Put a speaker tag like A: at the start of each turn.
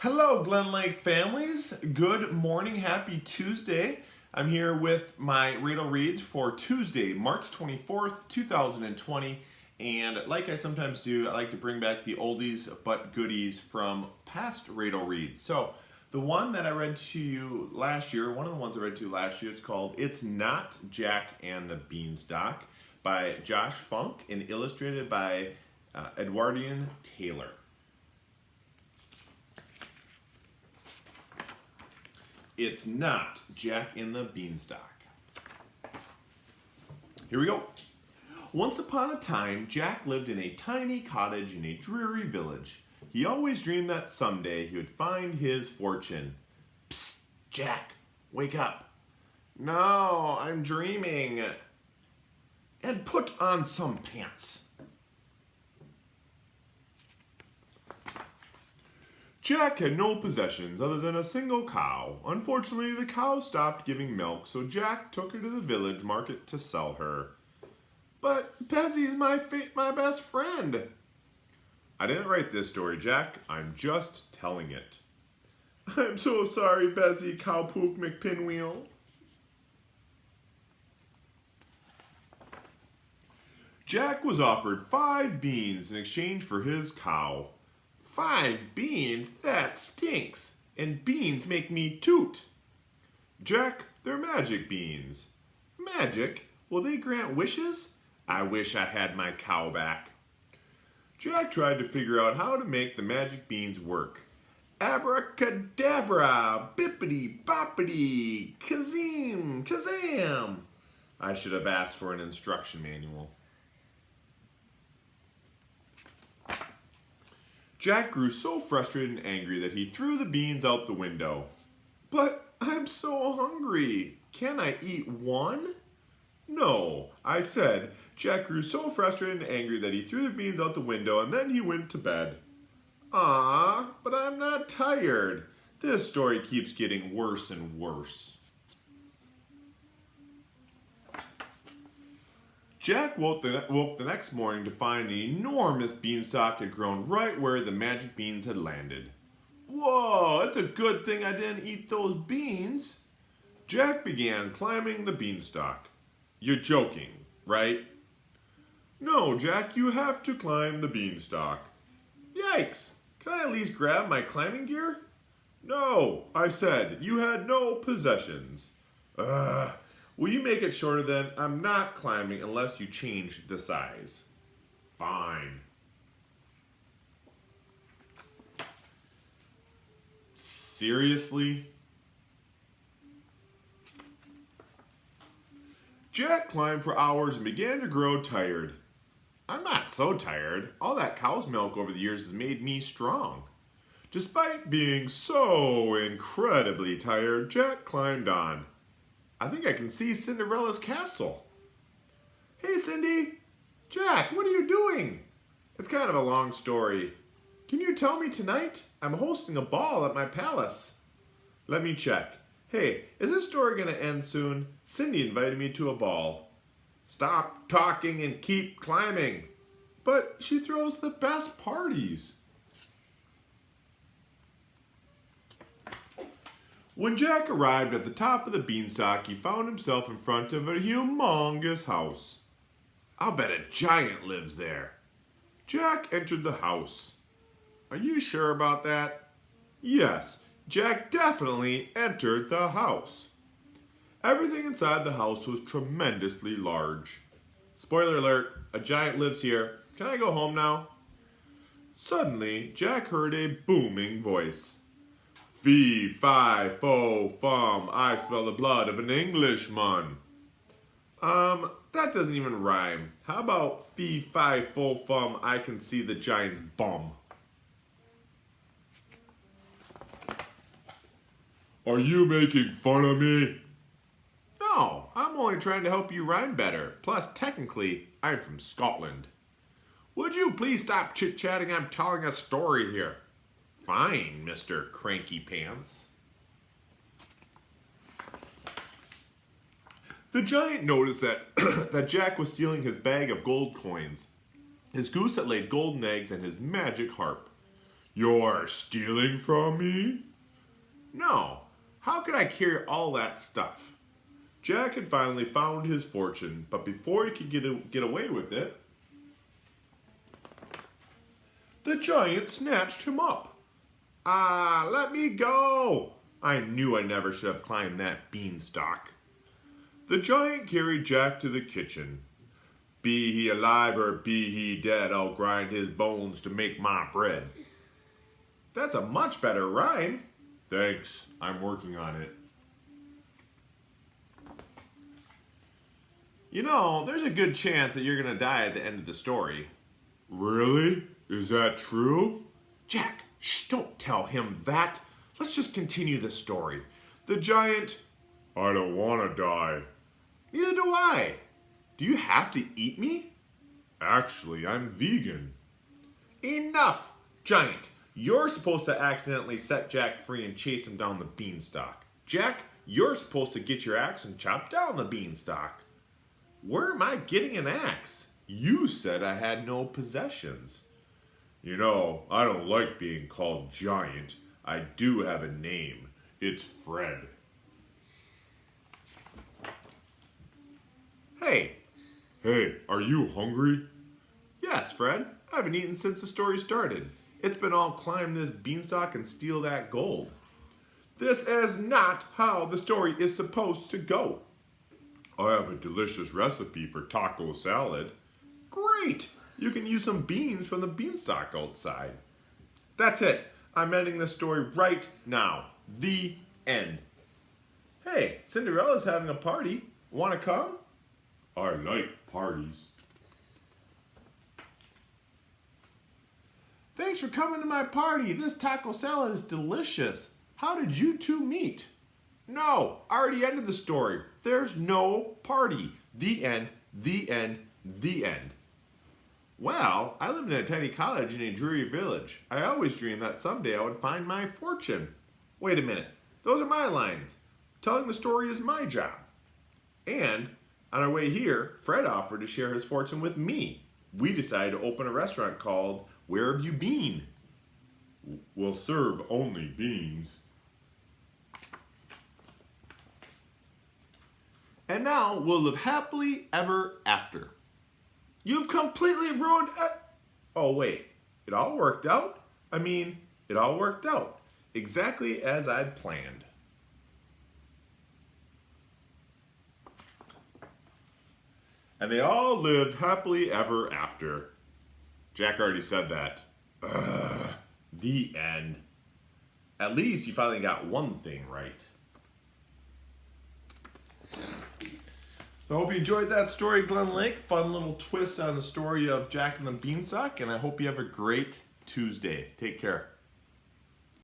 A: Hello, Glen Lake families. Good morning. Happy Tuesday. I'm here with my Radel reads for Tuesday, March 24th, 2020. And like I sometimes do, I like to bring back the oldies but goodies from past Radel reads. So the one that I read to you last year, one of the ones I read to you last year, it's called It's Not Jack and the Beanstalk by Josh Funk and illustrated by Edwardian Taylor. It's not Jack and the Beanstalk. Here we go. Once upon a time, Jack lived in a tiny cottage in a dreary village. He always dreamed that someday he would find his fortune. Psst, Jack, wake up. No, I'm dreaming. And put on some pants. Jack had no possessions other than a single cow. Unfortunately, the cow stopped giving milk, so Jack took her to the village market to sell her. But Bessie's my best friend. I didn't write this story, Jack. I'm just telling it. I'm so sorry, Bessie Cowpook McPinwheel. Jack was offered 5 beans in exchange for his cow. 5 beans? That stinks. And beans make me toot. Jack, they're magic beans. Magic? Will they grant wishes? I wish I had my cow back. Jack tried to figure out how to make the magic beans work. Abracadabra, bippity boppity, kazim, kazam. I should have asked for an instruction manual. Jack grew so frustrated and angry that he threw the beans out the window. But I'm so hungry. Can I eat one? No, I said. Jack grew so frustrated and angry that he threw the beans out the window and then he went to bed. Ah, but I'm not tired. This story keeps getting worse and worse. Jack woke the next morning to find an enormous beanstalk had grown right where the magic beans had landed. Whoa, it's a good thing I didn't eat those beans. Jack began climbing the beanstalk. You're joking, right? No, Jack, you have to climb the beanstalk. Yikes! Can I at least grab my climbing gear? No, I said, you had no possessions. Will you make it shorter then? I'm not climbing unless you change the size. Fine. Seriously? Jack climbed for hours and began to grow tired. I'm not so tired. All that cow's milk over the years has made me strong. Despite being so incredibly tired, Jack climbed on. I think I can see Cinderella's castle. Hey, Cindy. Jack, what are you doing? It's kind of a long story. Can you tell me tonight? I'm hosting a ball at my palace. Let me check. Hey, is this story going to end soon? Cindy invited me to a ball. Stop talking and keep climbing. But she throws the best parties. When Jack arrived at the top of the beanstalk, he found himself in front of a humongous house. I'll bet a giant lives there. Jack entered the house. Are you sure about that? Yes, Jack definitely entered the house. Everything inside the house was tremendously large. Spoiler alert, a giant lives here. Can I go home now? Suddenly, Jack heard a booming voice. Fee, fi, fo, fum, I smell the blood of an Englishman. That doesn't even rhyme. How about fee, fi, fo, fum, I can see the giant's bum? Are you making fun of me? No, I'm only trying to help you rhyme better. Plus, technically, I'm from Scotland. Would you please stop chit-chatting? I'm telling a story here. Fine, Mr. Cranky Pants. The giant noticed that Jack was stealing his bag of gold coins, his goose that laid golden eggs, and his magic harp. You're stealing from me? No. How could I carry all that stuff? Jack had finally found his fortune, but before he could get away with it, the giant snatched him up. Ah, let me go! I knew I never should have climbed that beanstalk. The giant carried Jack to the kitchen. Be he alive or be he dead, I'll grind his bones to make my bread. That's a much better rhyme. Thanks, I'm working on it. You know, there's a good chance that you're going to die at the end of the story. Really? Is that true? Jack, shh, don't tell him that. Let's just continue the story. The giant... I don't want to die. Neither do I. Do you have to eat me? Actually, I'm vegan. Enough, giant. You're supposed to accidentally set Jack free and chase him down the beanstalk. Jack, you're supposed to get your axe and chop down the beanstalk. Where am I getting an axe? You said I had no possessions. You know, I don't like being called giant. I do have a name. It's Fred. Hey. Hey, are you hungry? Yes, Fred. I haven't eaten since the story started. It's been all climb this beanstalk and steal that gold. This is not how the story is supposed to go. I have a delicious recipe for taco salad. Great! You can use some beans from the beanstalk outside. That's it. I'm ending this story right now. The end. Hey, Cinderella's having a party. Want to come? I like parties. Thanks for coming to my party. This taco salad is delicious. How did you two meet? No, I already ended the story. There's no party. The end, the end, the end. Well, I lived in a tiny cottage in a dreary village. I always dreamed that someday I would find my fortune. Wait a minute. Those are my lines. Telling the story is my job. And on our way here, Fred offered to share his fortune with me. We decided to open a restaurant called Where Have You Been? We'll serve only beans. And now we'll live happily ever after. You've completely ruined it. Oh wait, it all worked out? It all worked out. Exactly as I'd planned. And they all lived happily ever after. Jack already said that. The end. At least you finally got one thing right. I hope you enjoyed that story, Glen Lake. Fun little twist on the story of Jack and the Beanstalk, and I hope you have a great Tuesday. Take care.